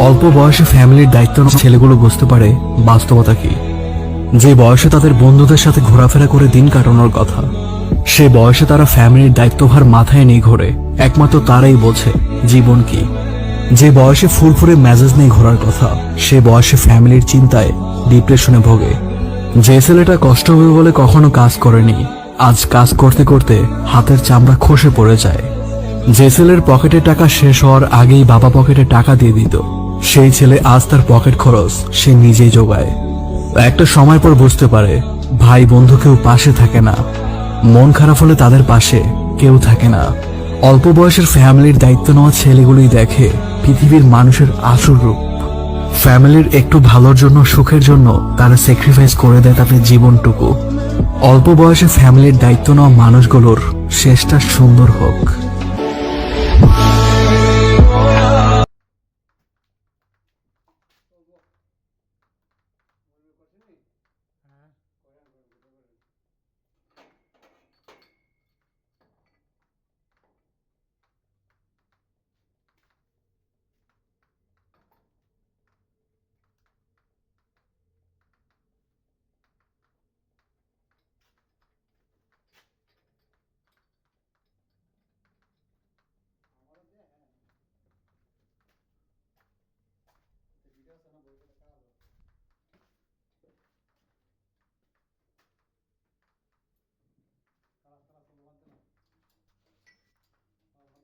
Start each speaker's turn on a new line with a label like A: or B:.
A: অল্প বয়সে ফ্যামিলির দায়িত্ব নেওয়া ছেলেগুলো বুঝতে পারে বাস্তবতা কি। যে বয়সে তাদের বন্ধুদের সাথে ঘোরাফেরা করে দিন কাটানোর কথা, সে বয়সে তারা ফ্যামিলির দায়িত্বভার মাথায় নিয়ে ঘোরে। একমাত্র তারাই বোঝে জীবন কি। যে বয়সে ফুরফুরে মেজাজ নিয়ে ঘোরার কথা, সে বয়সে ফ্যামিলির চিন্তায় ডিপ্রেশনে ভোগে। যে ছেলেটা কষ্ট হবে বলে কখনো কাজ করেনি, আজ কাজ করতে করতে হাতের চামড়া খসে পড়ে যায়। যে ছেলের পকেটে টাকা শেষ হওয়ার আগেই বাবা পকেটে টাকা দিয়ে দিত, সেই ছেলে আজ তার পকেট খরচ সে নিজেই জোগায়। একটা সময় পর বুঝতে পারে ভাই বন্ধু কেউ পাশে থাকে না, মন খারাপ হলে তাদের পাশে কেউ থাকে না। অল্প বয়সের ফ্যামিলির দায়িত্ব নেওয়া ছেলেগুলোই দেখে পৃথিবীর মানুষের আসল রূপ। ফ্যামিলির একটু ভালোর জন্য, সুখের জন্য তারা স্যাক্রিফাইস করে দেয় তাদের জীবনটুকু। অল্প বয়সে ফ্যামিলির দায়িত্ব নেওয়া মানুষগুলোর শেষটা সুন্দর হোক।